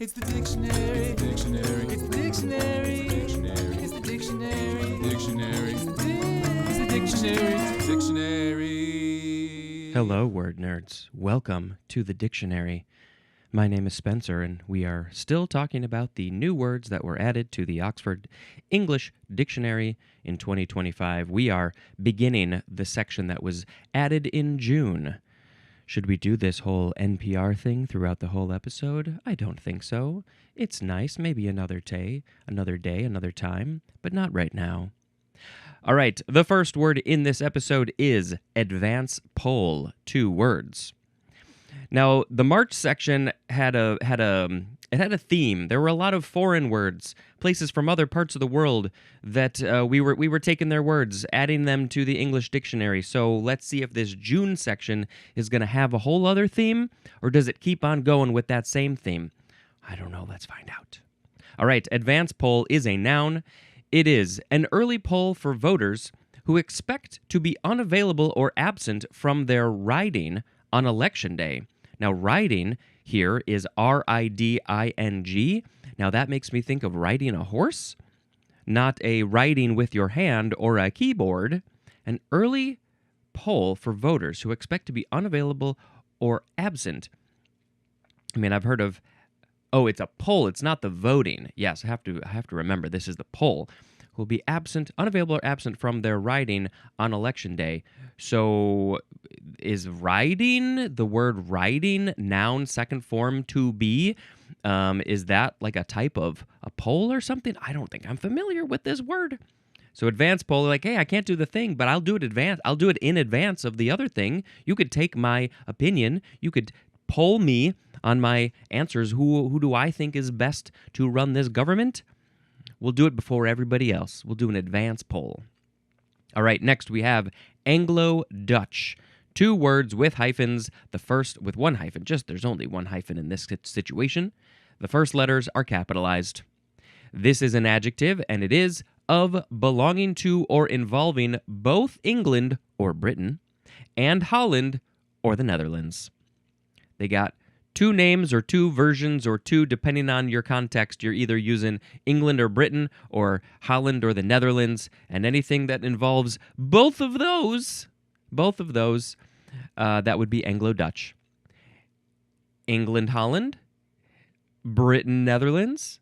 It's the dictionary. It's the dictionary. It's the dictionary. It's the dictionary. It's the dictionary. It's the dictionary. It's the dictionary. Hello, word nerds. Welcome to the dictionary. My name is Spencer, and we are still talking about the new words that were added to the Oxford English Dictionary in 2025. We are beginning the section that was added in June. Should we do this whole NPR thing throughout the whole episode? I don't think so. It's nice, maybe another day, another time, but not right now. All right, the first word in this episode is advance poll, 2 words. Now, the March section had a theme. There were a lot of foreign words, places from other parts of the world that we were taking their words, adding them to the English dictionary. So let's see if this June section is going to have a whole other theme, or does it keep on going with that same theme? I don't know. Let's find out. All right, advance poll is a noun. It is an early poll for voters who expect to be unavailable or absent from their riding on election day. Now, riding here is R-I-D-I-N-G. Now, that makes me think of riding a horse, not a writing with your hand or a keyboard. An early poll for voters who expect to be unavailable or absent. I mean, I've heard of, it's a poll. It's not the voting. Yes, I have to remember this is the poll. Will be absent, unavailable or absent from their riding on election day. So is riding, the word riding, noun, second form, to be, is that like a type of a poll or something? I don't think I'm familiar with this word. So advance poll, like, hey, I can't do the thing, but I'll do it in advance of the other thing. You could take my opinion. You could poll me on my answers. Who do I think is best to run this government? We'll do it before everybody else. We'll do an advance poll. All right, next we have Anglo-Dutch. 2 words with hyphens. The first with 1 hyphen. There's only 1 hyphen in this situation. The first letters are capitalized. This is an adjective, and it is of belonging to or involving both England or Britain and Holland or the Netherlands. They got 2 names or 2 versions or 2, depending on your context. You're either using England or Britain or Holland or the Netherlands, and anything that involves both of those, that would be Anglo-Dutch. England, Holland, Britain, Netherlands,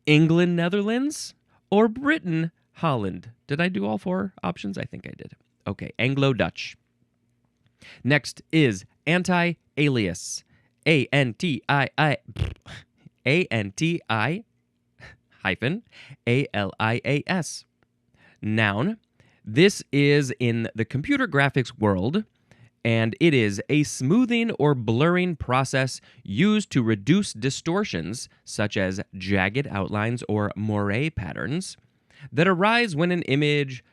England, Netherlands, or Britain, Holland. Did I do all 4 options? I think I did. Okay, Anglo-Dutch. Next is anti-alias. A-N-T-I hyphen A-L-I-A-S. Noun. This is in the computer graphics world, and it is a smoothing or blurring process used to reduce distortions, such as jagged outlines or moire patterns, that arise when an image ...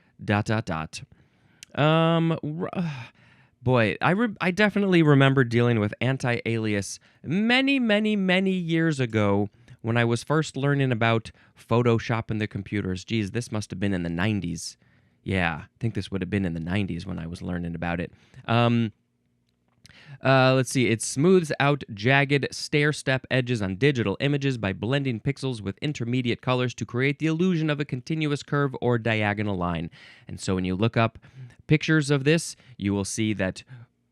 Boy, I definitely remember dealing with anti-alias many years ago when I was first learning about Photoshop in the computers. Geez, this must have been in the 90s. Yeah, I think this would have been in the 90s when I was learning about it. Let's see. It smooths out jagged stair-step edges on digital images by blending pixels with intermediate colors to create the illusion of a continuous curve or diagonal line. And so when you look up pictures of this, you will see that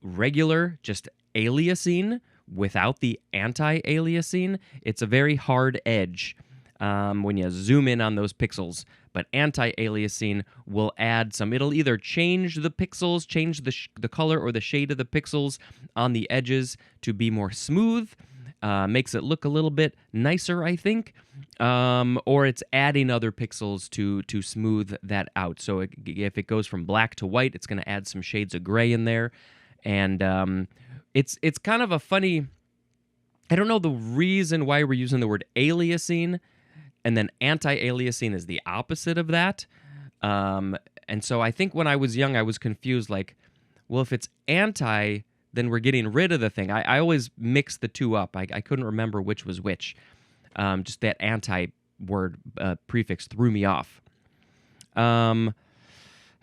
regular, just aliasing without the anti-aliasing, it's a very hard edge when you zoom in on those pixels. But anti-aliasing will add some. It'll either change the pixels, change the color or the shade of the pixels on the edges to be more smooth, makes it look a little bit nicer, I think, or it's adding other pixels to smooth that out. So if it goes from black to white, it's going to add some shades of gray in there, and it's kind of a funny. I don't know the reason why we're using the word aliasing, and then anti-aliasing is the opposite of that. And so I think when I was young, I was confused, like, well, if it's anti, then we're getting rid of the thing. I always mixed the 2 up. I couldn't remember which was which. Just that anti-word prefix threw me off.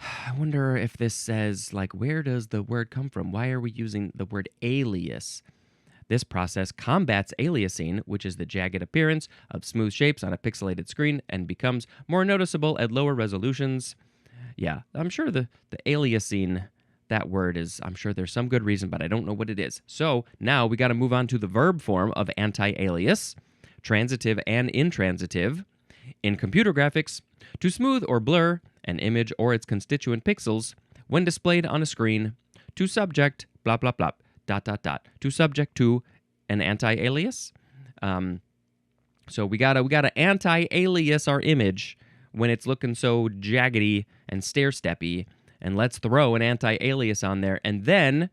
I wonder if this says, like, where does the word come from? Why are we using the word alias? This process combats aliasing, which is the jagged appearance of smooth shapes on a pixelated screen, and becomes more noticeable at lower resolutions. Yeah, I'm sure the aliasing, that word is, I'm sure there's some good reason, but I don't know what it is. So now we got to move on to the verb form of anti-alias, transitive and intransitive. In computer graphics, to smooth or blur an image or its constituent pixels when displayed on a screen, to subject, blah, blah, blah, ... to subject to an anti-alias. So we gotta anti-alias our image when it's looking so jaggedy and stair-steppy, and let's throw an anti-alias on there, and then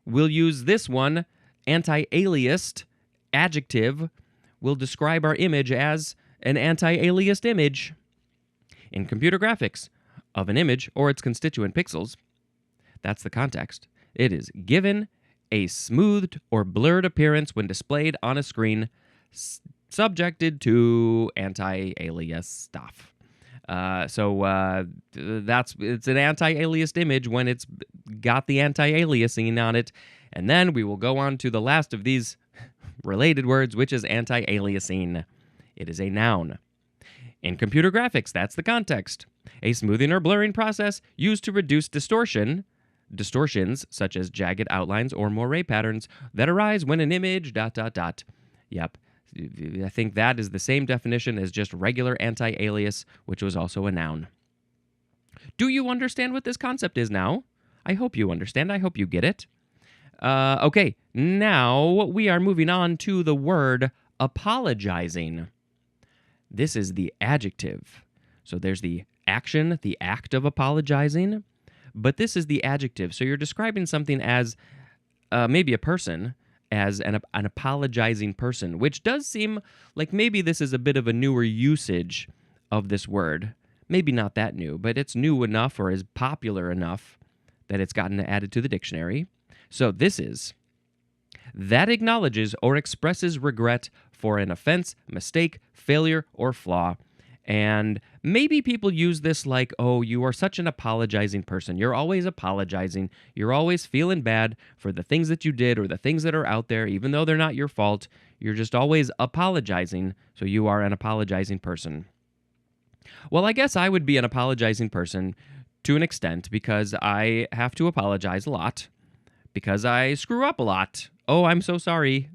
we'll use this one, anti-aliased adjective, will describe our image as an anti-aliased image. In computer graphics of an image or its constituent pixels, that's the context, it is given a smoothed or blurred appearance when displayed on a screen, subjected to anti-alias stuff. It's an anti-aliased image when it's got the anti-aliasing on it. And then we will go on to the last of these related words, which is anti-aliasing. It is a noun. In computer graphics, that's the context. A smoothing or blurring process used to reduce distortions such as jagged outlines or moire patterns that arise when an image ... Yep. I think that is the same definition as just regular anti-alias, which was also a noun. Do you understand what this concept is now? I hope you understand. I hope you get it. Okay, now we are moving on to the word apologizing. This is the adjective. So there's the action, the act of apologizing, but this is the adjective. So you're describing something as maybe a person, as an apologizing person, which does seem like maybe this is a bit of a newer usage of this word. Maybe not that new, but it's new enough or is popular enough that it's gotten added to the dictionary. So this is that acknowledges or expresses regret for an offense, mistake, failure, or flaw. And maybe people use this like, oh, you are such an apologizing person. You're always apologizing. You're always feeling bad for the things that you did or the things that are out there, even though they're not your fault. You're just always apologizing, so you are an apologizing person. Well, I guess I would be an apologizing person to an extent because I have to apologize a lot, because I screw up a lot. Oh, I'm so sorry.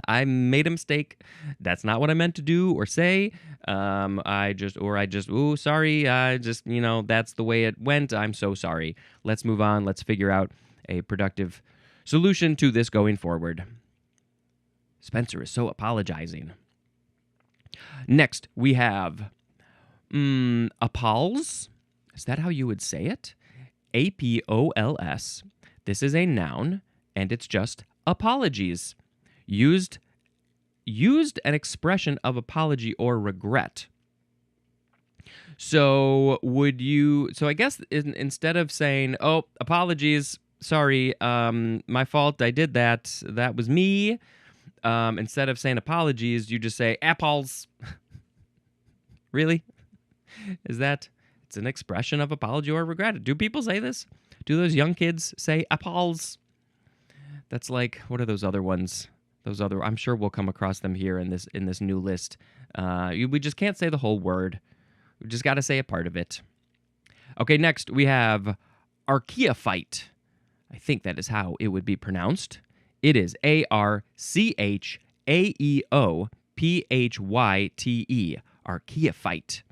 I made a mistake. That's not what I meant to do or say. Sorry. That's the way it went. I'm so sorry. Let's move on. Let's figure out a productive solution to this going forward. Spencer is so apologizing. Next, we have Apolls. Is that how you would say it? Apolls. This is a noun, and it's just apologies. Used an expression of apology or regret. So I guess instead of saying, oh, apologies, sorry, my fault, I did that, that was me, instead of saying apologies, you just say apples. Really? It's an expression of apology or regret. Do people say this? Do those young kids say apples? That's like, what are those other ones? I'm sure we'll come across them here in this new list. We just can't say the whole word. We just got to say a part of it. Okay, next we have archaeophyte. I think that is how it would be pronounced. It is ARCHAEOPHYTE, archaeophyte.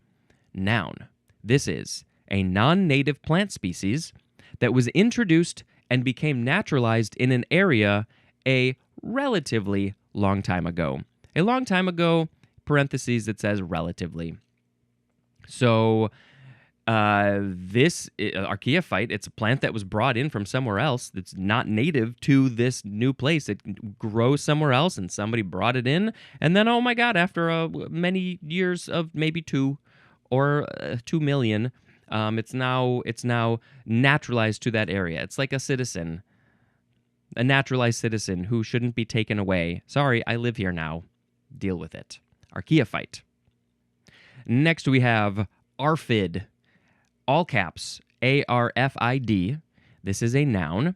Noun. This is a non-native plant species that was introduced and became naturalized in an area a relatively long time ago. A long time ago, parentheses, it says relatively. So this archaeophyte, it's a plant that was brought in from somewhere else that's not native to this new place. It grows somewhere else and somebody brought it in. And then, oh my God, after many years of maybe 2 or 2 million, it's now naturalized to that area. It's like a citizen. A naturalized citizen who shouldn't be taken away. Sorry, I live here now. Deal with it. Archaeophyte. Next we have ARFID. All caps, ARFID. This is a noun,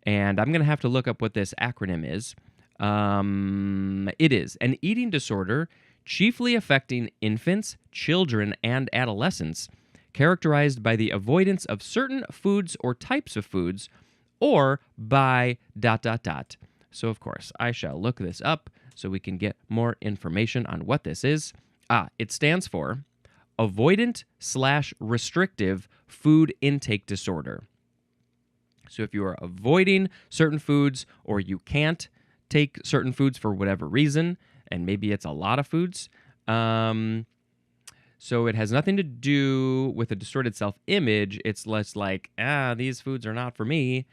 and I'm going to have to look up what this acronym is. It is an eating disorder chiefly affecting infants, children, and adolescents, characterized by the avoidance of certain foods or types of foods, or by ... So, of course, I shall look this up so we can get more information on what this is. It stands for avoidant/restrictive food intake disorder. So if you are avoiding certain foods or you can't take certain foods for whatever reason, and maybe it's a lot of foods, so it has nothing to do with a distorted self-image. It's less like, these foods are not for me.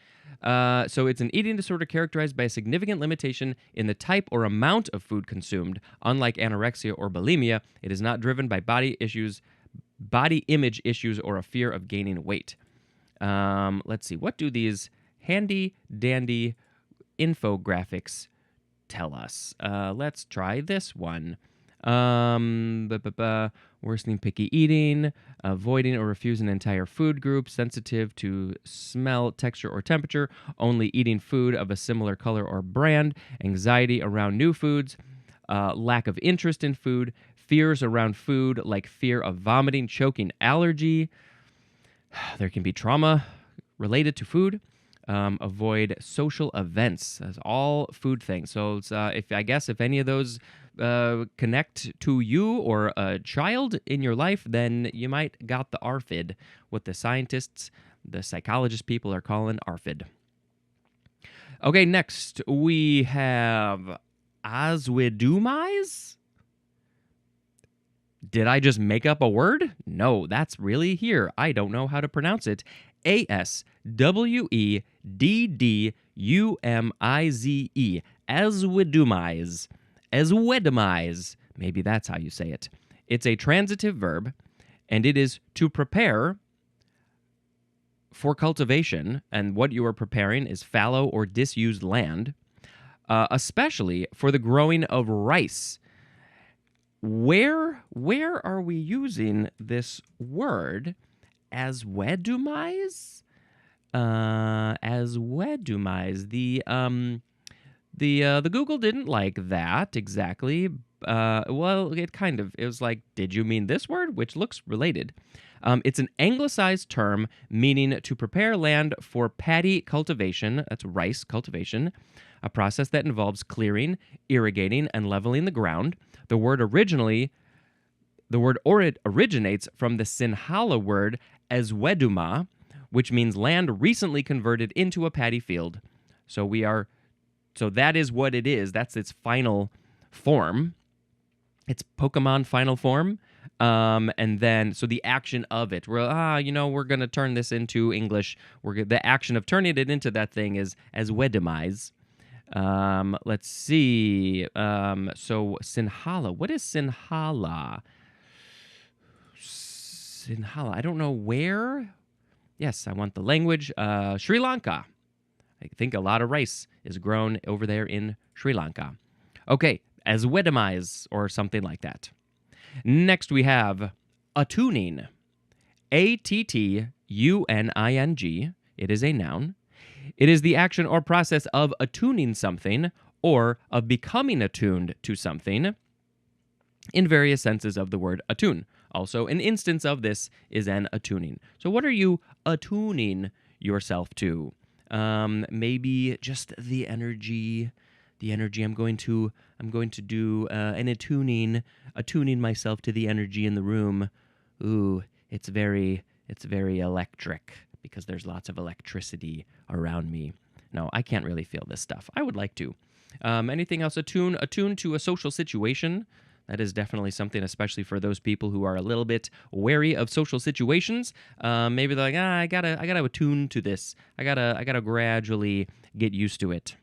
So it's an eating disorder characterized by a significant limitation in the type or amount of food consumed. Unlike anorexia or bulimia, it is not driven by body image issues, or a fear of gaining weight. Let's see. What do these handy-dandy infographics tell us? Let's try this one. Worsening picky eating, avoiding or refusing an entire food group, sensitive to smell, texture, or temperature, only eating food of a similar color or brand, anxiety around new foods, lack of interest in food, fears around food like fear of vomiting, choking, allergy. There can be trauma related to food. Avoid social events. That's all food things. So it's, if any of those connect to you or a child in your life, then you might got the ARFID, what the scientists, the psychologist people are calling ARFID. Okay, next we have aswedumize. Did I just make up a word? No, that's really here. I don't know how to pronounce it. ASWEDDUMIZE. Aswedumize. Aswedumize. Maybe that's how you say it. It's a transitive verb, and it is to prepare for cultivation, and what you are preparing is fallow or disused land, especially for the growing of rice. Where are we using this word? Aswedumize? Aswedumize. The Google didn't like that exactly. Well, it was like, did you mean this word? Which looks related. It's an anglicized term meaning to prepare land for paddy cultivation. That's rice cultivation, a process that involves clearing, irrigating, and leveling the ground. The word originates from the Sinhala word asweduma, which means land recently converted into a paddy field. So that is what it is. That's its final form. It's Pokemon final form. And then, so the action of it, we're going to turn this into English. The action of turning it into that thing is aswedumize. Let's see. So Sinhala. What is Sinhala? Sinhala. I don't know where. Yes, I want the language. Sri Lanka. I think a lot of rice is grown over there in Sri Lanka. Okay, aswedumize or something like that. Next we have attuning. ATTUNING. It is a noun. It is the action or process of attuning something or of becoming attuned to something in various senses of the word attune. Also, an instance of this is an attuning. So what are you attuning yourself to? Maybe just the energy. I'm going to do an attuning myself to the energy in the room. Ooh, it's very electric because there's lots of electricity around me. No, I can't really feel this stuff. I would like to. Anything else? Attune to a social situation. That is definitely something, especially for those people who are a little bit wary of social situations. Maybe they're like, I gotta attune to this. I gotta gradually get used to it.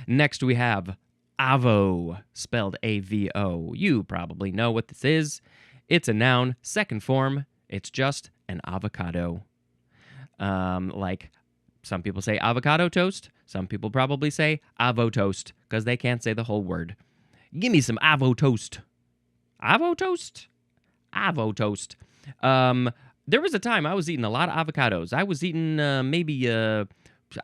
Next we have avo, spelled AVO. You probably know what this is. It's a noun, second form. It's just an avocado. Like some people say avocado toast. Some people probably say avo toast because they can't say the whole word. Give me some avo toast. Avo toast? Avo toast. There was a time I was eating a lot of avocados. I was eating maybe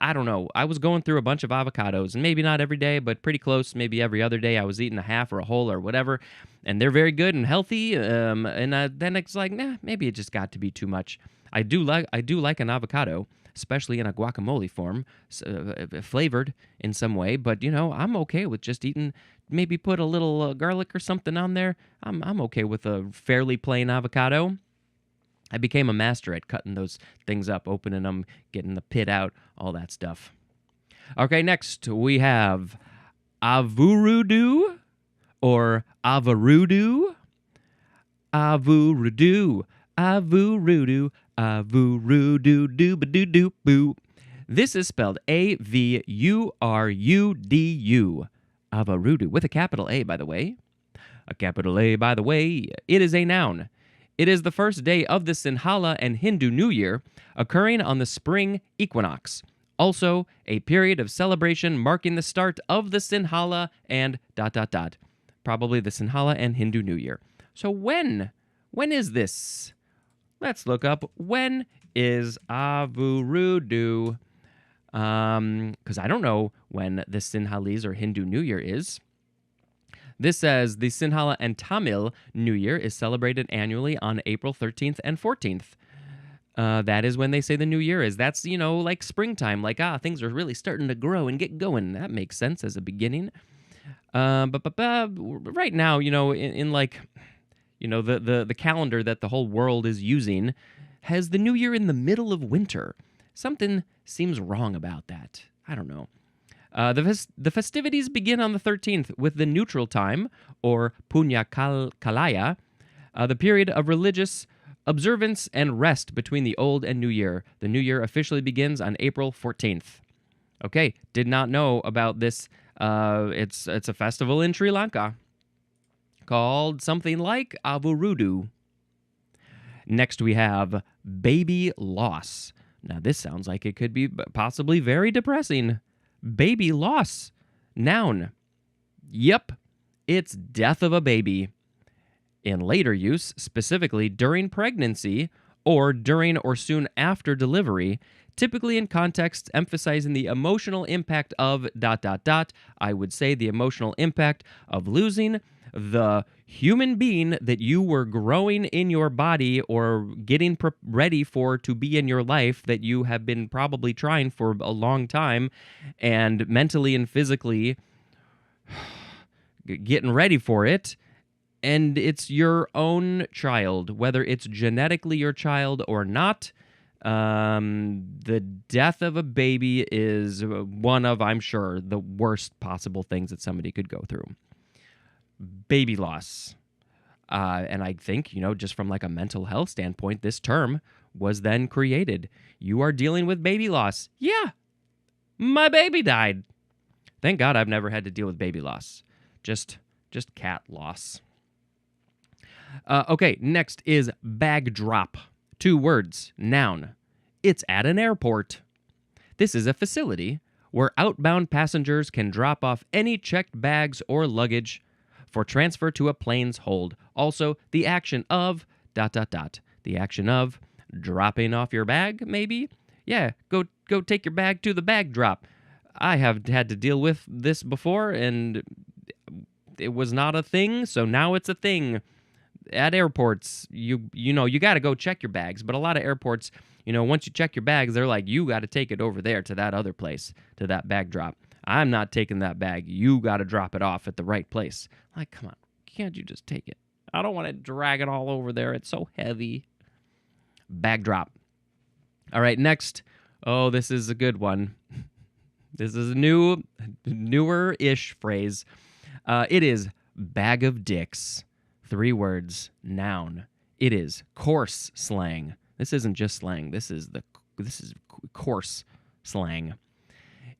I don't know. I was going through a bunch of avocados, and maybe not every day, but pretty close. Maybe every other day I was eating a half or a whole or whatever, and they're very good and healthy. Then it's like, nah, maybe it just got to be too much. I do like an avocado, especially in a guacamole form, flavored in some way. But I'm okay with just eating. Maybe put a little garlic or something on there. I'm okay with a fairly plain avocado. I became a master at cutting those things up, opening them, getting the pit out, all that stuff. Okay, next we have avurudu or avarudu. Avurudu, avurudu, avurudu-doo-ba-doo-doo-boo. This is spelled A-V-U-R-U-D-U. Avarudu, with a capital A, by the way. A capital A, by the way. It is a noun. It is the first day of the Sinhala and Hindu New Year, occurring on the spring equinox. Also, a period of celebration marking the start of the Sinhala and ... Probably the Sinhala and Hindu New Year. So when? When is this? Let's look up when is Avurudu. Because I don't know when the Sinhalese or Hindu New Year is. This says the Sinhala and Tamil New Year is celebrated annually on April 13th and 14th. That is when they say the New Year is. That's, like springtime. Like, things are really starting to grow and get going. That makes sense as a beginning. But right now, in like, the calendar that the whole world is using has the New Year in the middle of winter. Something seems wrong about that. I don't know. The festivities begin on the 13th with the neutral time, or Punya Kalaya, the period of religious observance and rest between the Old and New Year. The New Year officially begins on April 14th. Okay, did not know about this. It's a festival in Sri Lanka called something like Avurudu. Next we have baby loss. Now this sounds like it could be possibly very depressing. Baby loss. Noun. Yep, it's death of a baby. In later use, specifically during pregnancy or during or soon after delivery, typically in contexts emphasizing the emotional impact of ... I would say the emotional impact of losing the human being that you were growing in your body or getting ready for to be in your life that you have been probably trying for a long time and mentally and physically getting ready for it. And it's your own child, whether it's genetically your child or not. The death of a baby is one of, I'm sure, the worst possible things that somebody could go through. Baby loss. And I think, just from like a mental health standpoint, this term was then created. You are dealing with baby loss. Yeah, my baby died. Thank God I've never had to deal with baby loss. Just cat loss. Okay, next is bag drop. 2 words, noun. It's at an airport. This is a facility where outbound passengers can drop off any checked bags or luggage for transfer to a plane's hold. Also, the action of ... The action of dropping off your bag, maybe? Yeah, go take your bag to the bag drop. I have had to deal with this before, and it was not a thing, so now it's a thing. At airports, you got to go check your bags, but a lot of airports, once you check your bags, they're like, you got to take it over there to that other place, to that bag drop. I'm not taking that bag. You got to drop it off at the right place. Like, come on, can't you just take it? I don't want to drag it all over there. It's so heavy. Bag drop. All right, next. Oh, this is a good one. This is a newer-ish phrase. It is bag of dicks. 3 words, noun. It is coarse slang. This isn't just slang. This is coarse slang.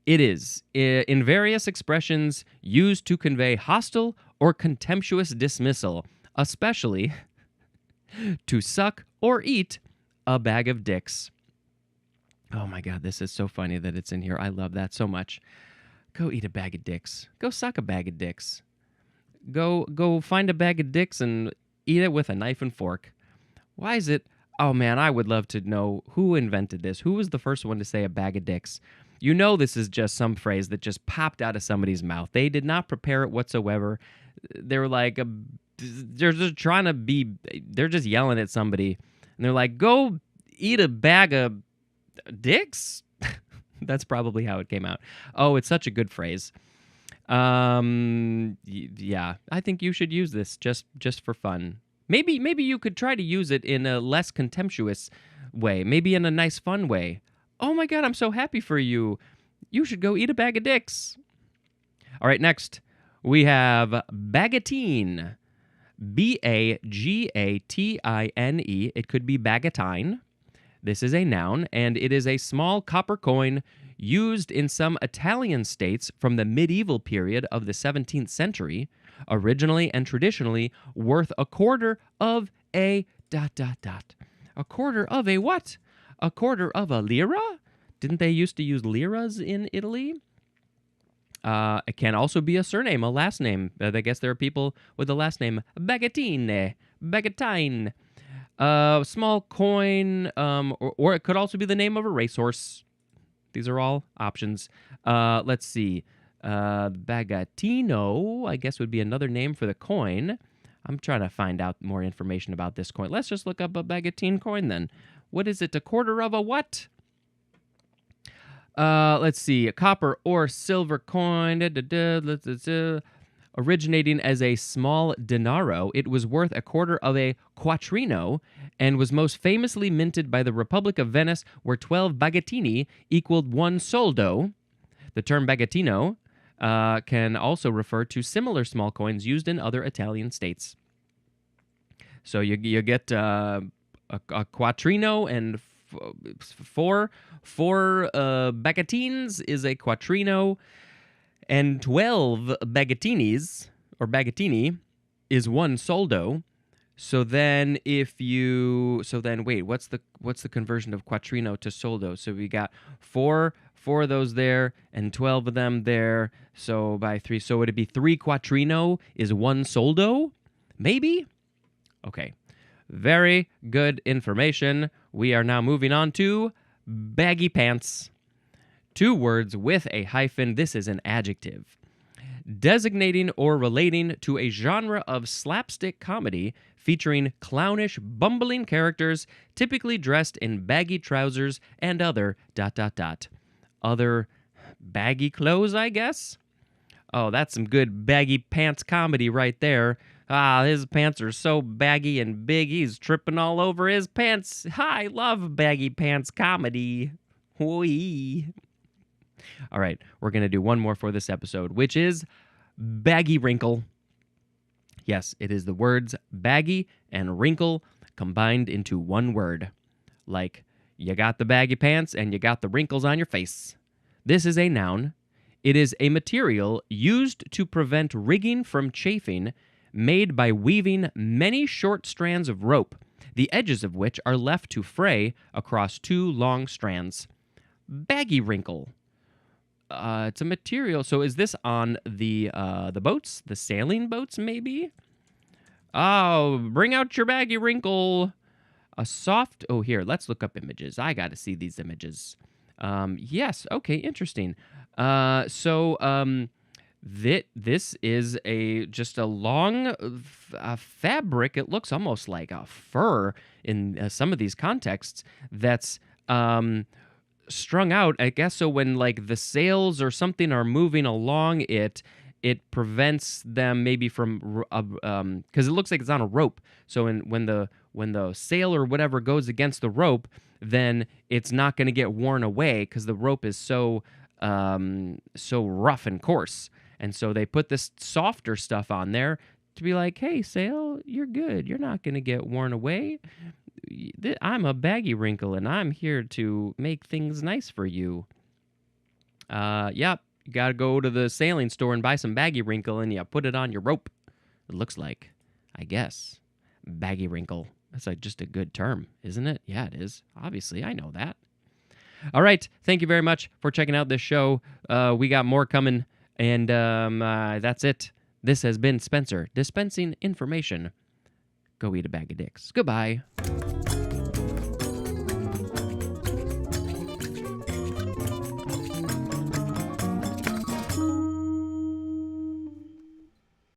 It is, in various expressions, used to convey hostile or contemptuous dismissal, especially to suck or eat a bag of dicks. Oh my God, this is so funny that it's in here. I love that so much. Go eat a bag of dicks. Go suck a bag of dicks. Go find a bag of dicks and eat it with a knife and fork. Why is it? Oh man, I would love to know who invented this. Who was the first one to say a bag of dicks? You know this is just some phrase that just popped out of somebody's mouth. They did not prepare it whatsoever. They were like, they're just yelling at somebody. And they're like, go eat a bag of dicks? That's probably how it came out. Oh, it's such a good phrase. Yeah, I think you should use this just for fun. Maybe you could try to use it in a less contemptuous way. Maybe in a nice, fun way. Oh my God, I'm so happy for you. You should go eat a bag of dicks. All right, next we have bagatine. Bagatine. It could be bagatine. This is a noun, and it is a small copper coin used in some Italian states from the medieval period of the 17th century, originally and traditionally worth a quarter of a ... A quarter of a what? A quarter of a lira? Didn't they used to use liras in Italy? It can also be a surname, a last name. I guess there are people with the last name Bagatine. Small coin, or it could also be the name of a racehorse. These are all options. Let's see. Bagatino, I guess, would be another name for the coin. I'm trying to find out more information about this coin. Let's just look up a bagatine coin then. What is it? A quarter of a what? Let's see. A copper or silver coin. Originating as a small denaro, it was worth a quarter of a quattrino and was most famously minted by the Republic of Venice, where 12 bagatini equaled 1 soldo. The term bagatino can also refer to similar small coins used in other Italian states. So you get a quattrino, and four bagatines is a quattrino. And 12 bagatinis, or bagatini, is 1 soldo. So then wait, what's the conversion of quattrino to soldo? So we got four of those there and 12 of them there. So by 3, so would it be 3 quattrino is 1 soldo? Maybe? Okay. Very good information. We are now moving on to baggy pants. 2 words with a hyphen. This is an adjective. Designating or relating to a genre of slapstick comedy featuring clownish, bumbling characters typically dressed in baggy trousers and other ... Other baggy clothes, I guess? Oh, that's some good baggy pants comedy right there. Ah, his pants are so baggy and big, he's tripping all over his pants. I love baggy pants comedy. Whee! All right, we're going to do one more for this episode, which is baggywrinkle. Yes, it is the words baggy and wrinkle combined into one word. Like, you got the baggy pants and you got the wrinkles on your face. This is a noun. It is a material used to prevent rigging from chafing, made by weaving many short strands of rope, the edges of which are left to fray across 2 long strands. Baggywrinkle. It's a material. So is this on the boats, the sailing boats, maybe? Oh, bring out your baggywrinkle. A soft. Oh, here. Let's look up images. I got to see these images. Yes. Okay. Interesting. This is just a long fabric. It looks almost like a fur in some of these contexts. That's strung out, I guess. So when like the sails or something are moving along it prevents them maybe from because it looks like it's on a rope. So when the sail or whatever goes against the rope, then it's not going to get worn away because the rope is so rough and coarse. And so they put this softer stuff on there to be like, hey, sail, you're good. You're not going to get worn away. I'm a baggywrinkle, and I'm here to make things nice for you. Yep, you got to go to the sailing store and buy some baggywrinkle, and you put it on your rope. It looks like, I guess, baggywrinkle. That's like just a good term, isn't it? Yeah, it is. Obviously, I know that. All right, thank you very much for checking out this show. We got more coming, and that's it. This has been Spencer, dispensing information. Go eat a bag of dicks. Goodbye.